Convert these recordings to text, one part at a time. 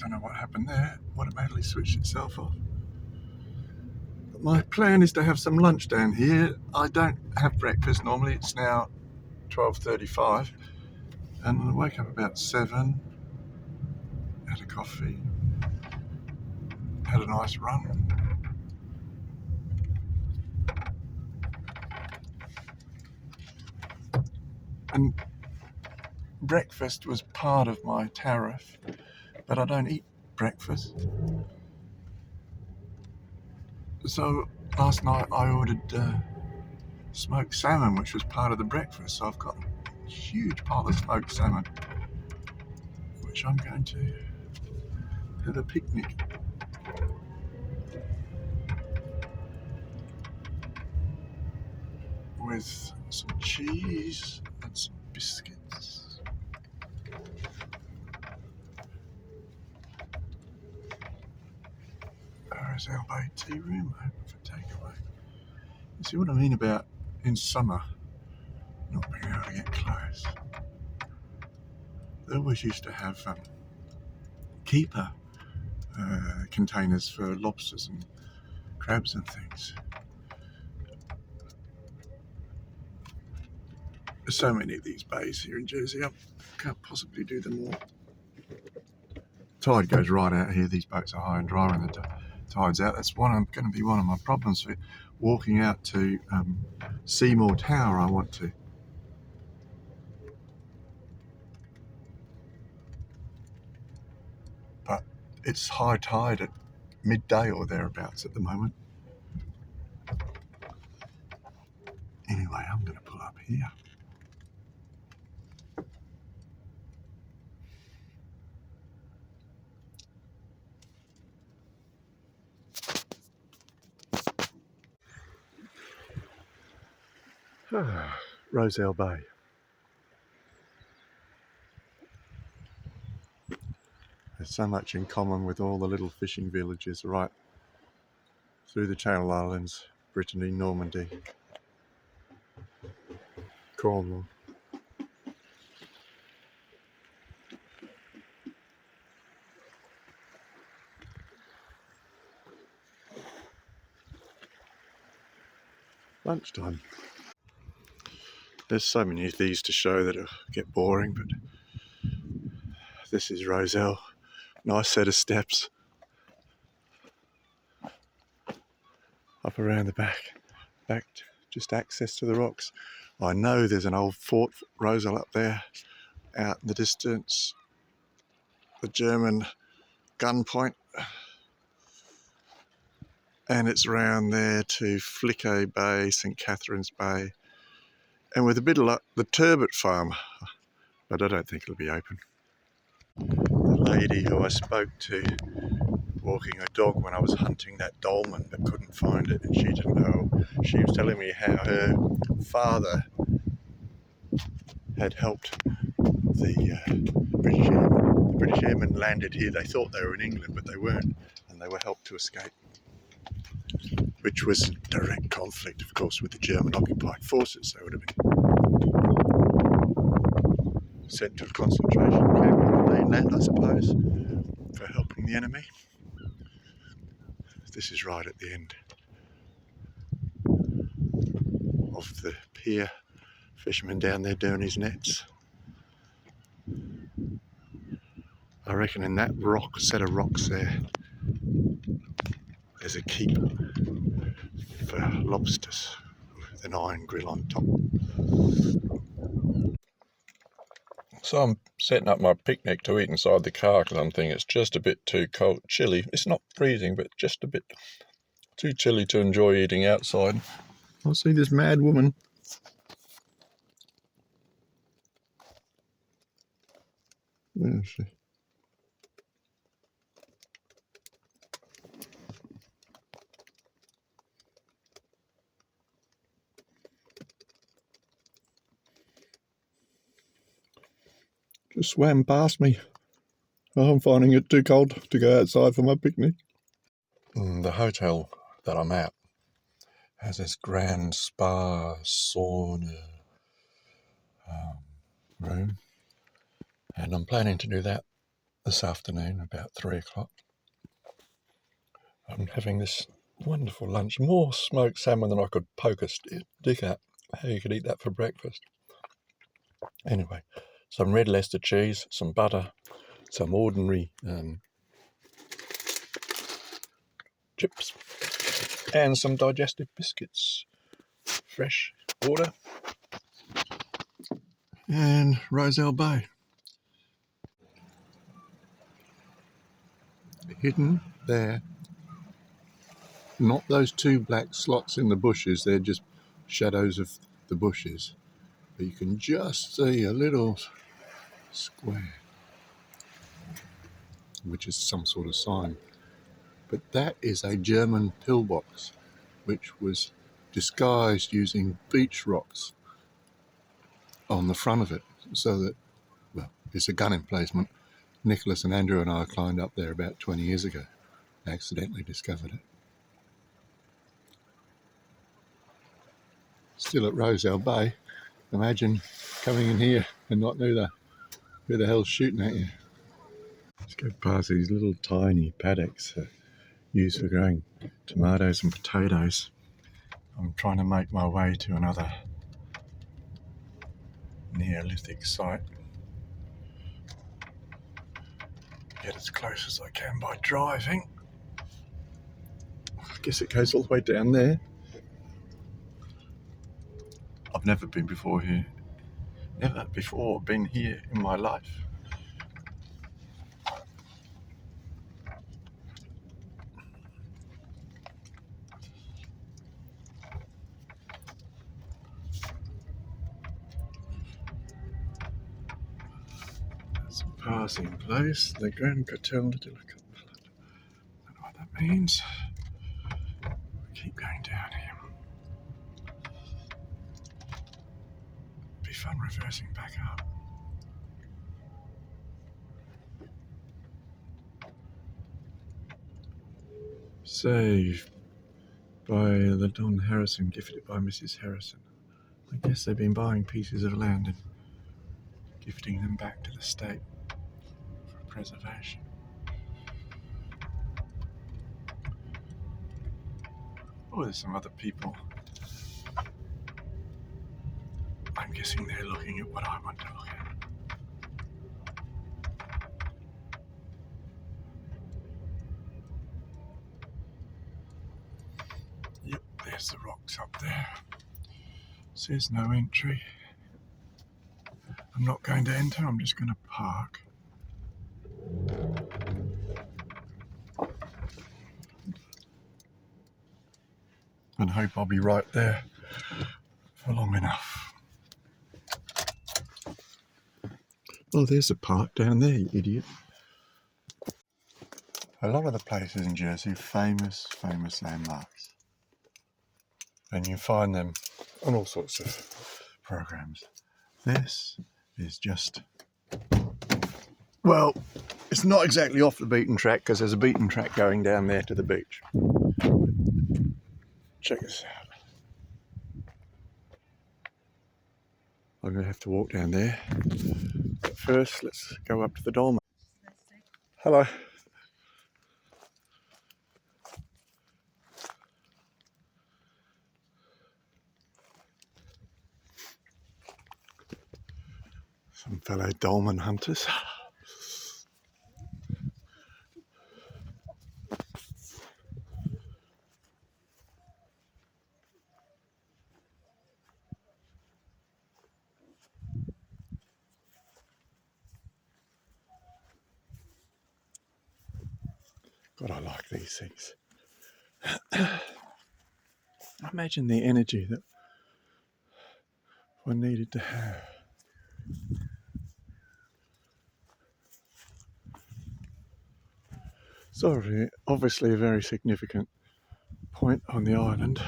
don't know what happened there. Automatically switched itself off. But my plan is to have some lunch down here. I don't have breakfast normally. It's now 12:35, and I wake up about 7. Had a coffee. Had a nice run. And breakfast was part of my tariff, but I don't eat breakfast. So last night I ordered smoked salmon, which was part of the breakfast. So I've got a huge pile of smoked salmon, which I'm going to have a picnic. With some cheese and some biscuits. Rozel Bay tea room open for takeaway. You see what I mean about in summer not being able to get close? They always used to have keeper containers for lobsters and crabs and things. There's so many of these bays here in Jersey, I can't possibly do them all. Tide goes right out here. These boats are high and dry when the tide's out. That's going to be one of my problems for walking out to Seymour Tower. I want to. But it's high tide at midday or thereabouts at the moment. Anyway, I'm going to pull up here. Rozel Bay. There's so much in common with all the little fishing villages right through the Channel Islands, Brittany, Normandy, Cornwall. Lunchtime. There's so many of these to show that it'll get boring, but this is Rozel. Nice set of steps up around the back, just access to the rocks. I know there's an old Fort Rozel up there, out in the distance, the German gun point, and it's round there to Flico Bay, St Catherine's Bay, and with a bit of luck, the turbot farm, but I don't think it'll be open. The lady who I spoke to walking her dog when I was hunting that dolman but couldn't find it, and she didn't know. She was telling me how her father had helped the British airmen. The British airmen landed here. They thought they were in England, but they weren't, and they were helped to escape, which was direct conflict, of course, with the German occupied forces. They would have been sent to a concentration camp on the mainland, I suppose, for helping the enemy. This is right at the end of the pier. Fisherman down there doing his nets. I reckon in that set of rocks there's a keep for lobsters with an iron grill on top. So I'm setting up my picnic to eat inside the car because I'm thinking it's just a bit too cold, chilly. It's not freezing, but just a bit too chilly to enjoy eating outside. I see this mad woman. Where is she? Just swam past me. I'm finding it too cold to go outside for my picnic. The hotel that I'm at has this grand spa, sauna room, and I'm planning to do that this afternoon, about 3 o'clock. I'm having this wonderful lunch. More smoked salmon than I could poke a stick at. How you could eat that for breakfast. Anyway, some red Leicester cheese, some butter, some ordinary chips, and some digestive biscuits. Fresh water. And Rozel Bay. Hidden there. Not those two black slots in the bushes, they're just shadows of the bushes. But you can just see a little square, which is some sort of sign. But that is a German pillbox, which was disguised using beach rocks on the front of it, so that, well, it's a gun emplacement. Nicholas and Andrew and I climbed up there about 20 years ago, accidentally discovered it. Still at Rozel Bay. Imagine coming in here and not know who the hell's shooting at you. Let's go past these little tiny paddocks used for growing tomatoes and potatoes. I'm trying to make my way to another Neolithic site. Get as close as I can by driving. I guess it goes all the way down there. I've never been before here. Never before been here in my life. It's a passing place, the Grand Cotel de la Coupe. I don't know what that means. Keep going down here. Be fun reversing back up. Saved by the Don Harrison, gifted by Mrs. Harrison. I guess they've been buying pieces of land and gifting them back to the state for preservation. Oh, there's some other people. I'm guessing they're looking at what I want to look at. Yep, there's the rocks up there. Says no entry. I'm not going to enter, I'm just going to park. And hope I'll be right there for long enough. Oh, there's a park down there, you idiot. A lot of the places in Jersey are famous landmarks. And you find them on all sorts of programs. This is just, well, it's not exactly off the beaten track because there's a beaten track going down there to the beach. Check this out. I'm going to have to walk down there. But first, let's go up to the Dolman. Hello. Some fellow dolman hunters. God, I like these things. Imagine the energy that one needed to have. Sorry, obviously a very significant point on the island.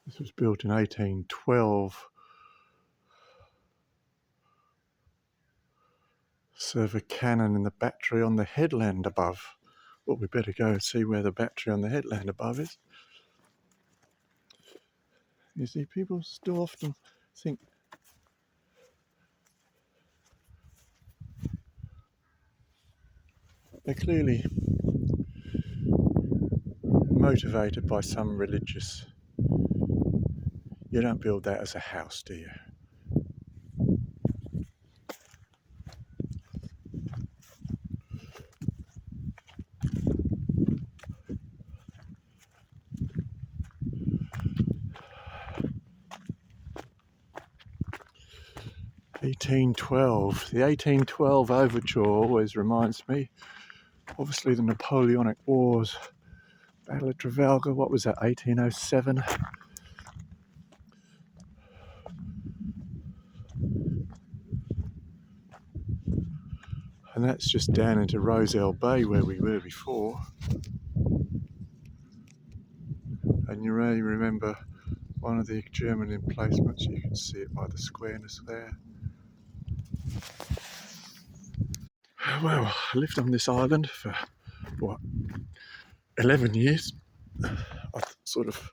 This was built in 1812. Serve a cannon in the battery on the headland above. Well, we better go and see where the battery on the headland above is. You see, people still often think they're clearly motivated by some religious. You don't build that as a house, do you? The 1812 overture always reminds me, obviously the Napoleonic Wars, Battle of Trafalgar, what was that, 1807? And that's just down into Rozel Bay where we were before. And you may remember one of the German emplacements, you can see it by the squareness there. Well, I lived on this island for, what, 11 years. I sort of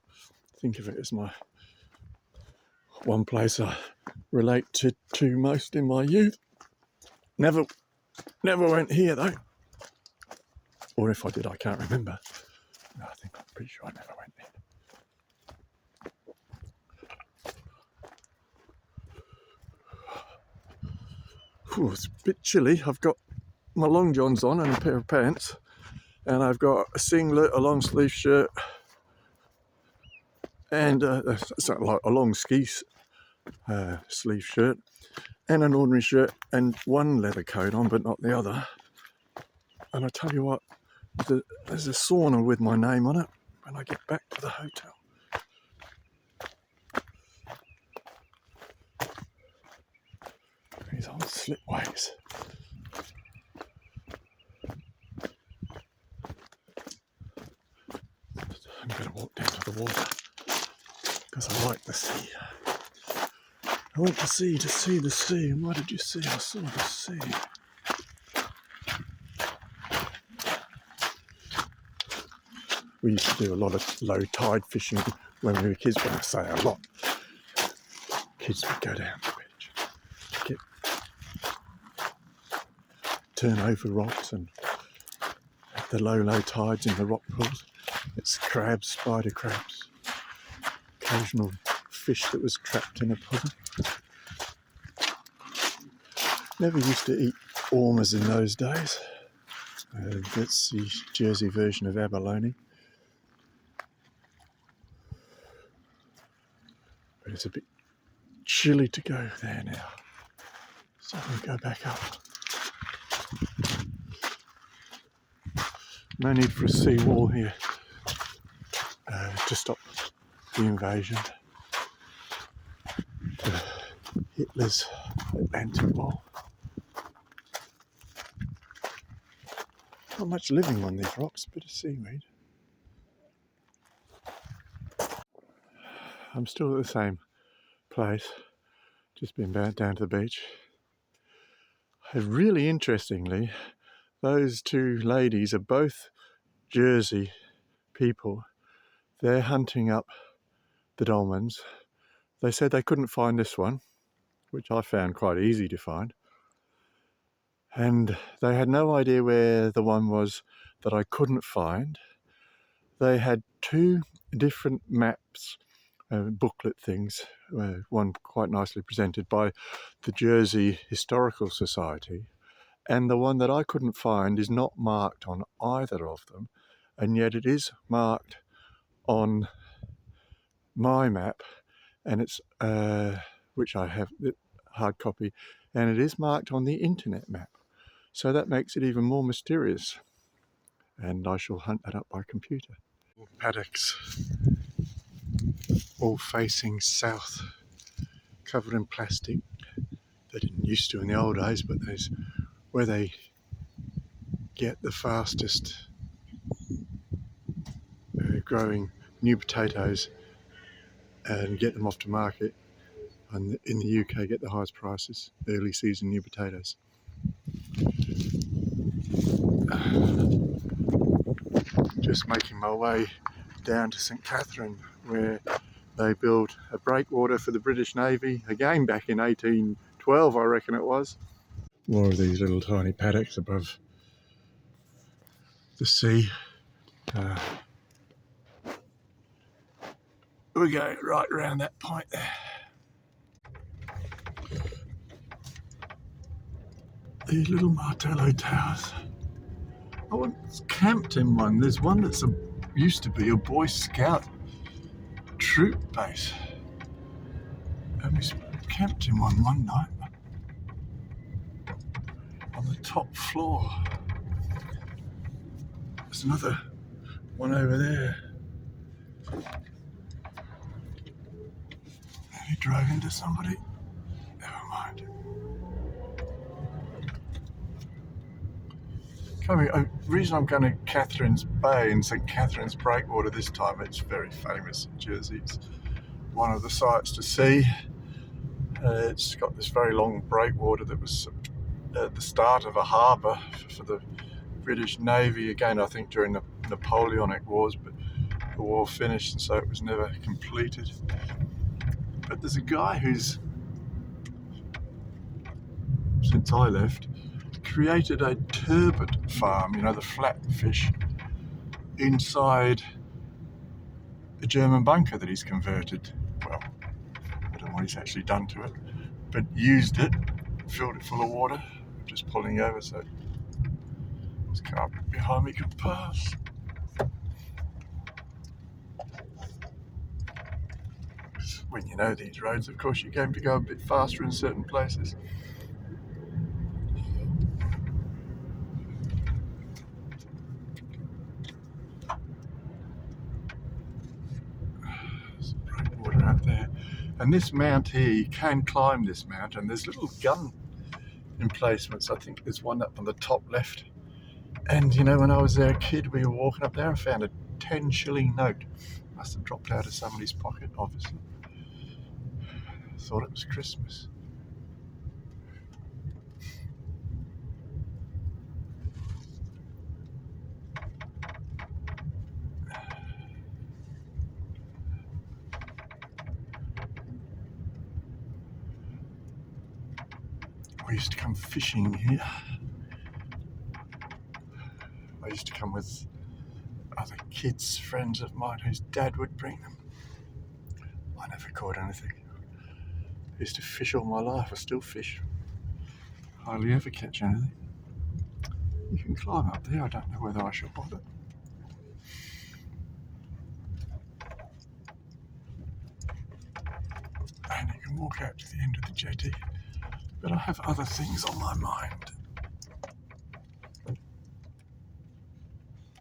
think of it as my one place I relate to most in my youth. Never went here though. Or if I did, I can't remember. No, I'm pretty sure I never went there. Ooh, it's a bit chilly. I've got my long johns on and a pair of pants, and I've got a singlet, a long sleeve shirt, and like a long ski sleeve shirt, and an ordinary shirt, and one leather coat on, but not the other. And I tell you what, there's a sauna with my name on it when I get back to the hotel. These old slipways. I'm going to walk down to the water because I like the sea. I went to sea to see the sea, and what did you see? I saw the sea. We used to do a lot of low tide fishing when we were kids. When I say a lot, kids would go down the beach, turn over rocks, and at the low tides in the rock pools, it's crabs, spider crabs, occasional fish that was trapped in a puddle. Never used to eat ormers in those days. That's the Jersey version of abalone. But it's a bit chilly to go there now, so I'm going to go back up. No need for a sea wall here to stop the invasion. Hitler's Atlantic Wall. Not much living on these rocks, a bit of seaweed. I'm still at the same place, just been down to the beach. Really interestingly, those two ladies are both Jersey people. They're hunting up the dolmens. They said they couldn't find this one, which I found quite easy to find. And they had no idea where the one was that I couldn't find. They had two different maps, booklet things, one quite nicely presented by the Jersey Historical Society, and the one that I couldn't find is not marked on either of them, and yet it is marked on my map, and it's which I have the hard copy, and it is marked on the internet map. So that makes it even more mysterious, and I shall hunt that up by computer. Paddocks, all facing south, covered in plastic. They didn't used to in the old days, but there's where they get the fastest growing new potatoes and get them off to market, and in the UK get the highest prices, early season new potatoes. Just making my way down to St Catherine, where They built a breakwater for the British Navy, again back in 1812, I reckon it was. More of these little tiny paddocks above the sea. We go right around that point there. These little Martello towers. I once camped in one. There's one that's used to be a Boy Scout troop base. And we camped in one night on the top floor. There's another one over there. And he drove into somebody. Never mind. The reason I'm going to Catherine's Bay and St Catherine's Breakwater this time, it's very famous in Jersey. It's one of the sights to see. It's got this very long breakwater that was at the start of a harbour for the British Navy, again I think during the Napoleonic Wars, but the war finished and so it was never completed. But there's a guy who's, since I left, created a turbot farm, you know, the flatfish, inside a German bunker that he's converted. Well, I don't know what he's actually done to it, but used it, filled it full of water, just pulling over so this car behind me can pass. When you know these roads, of course, you're going to go a bit faster in certain places. There's breakwater out there. And this mount here, you can climb this mount, and there's little gun emplacements. I think there's one up on the top left. And you know, when I was there a kid, we were walking up there and found a 10-shilling note. Must have dropped out of somebody's pocket, obviously. Thought it was Christmas. We used to come fishing here. I used to come with other kids, friends of mine, whose dad would bring them. I never caught anything. I used to fish all my life. I still fish. Hardly ever catch anything. You can climb up there. I don't know whether I should bother. And you can walk out to the end of the jetty. But I have other things on my mind.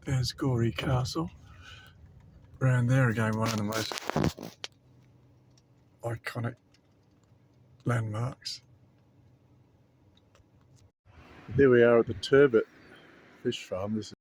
There's Gorey Castle. Around there again, one of the most iconic landmarks. Here we are at the turbot fish farm. This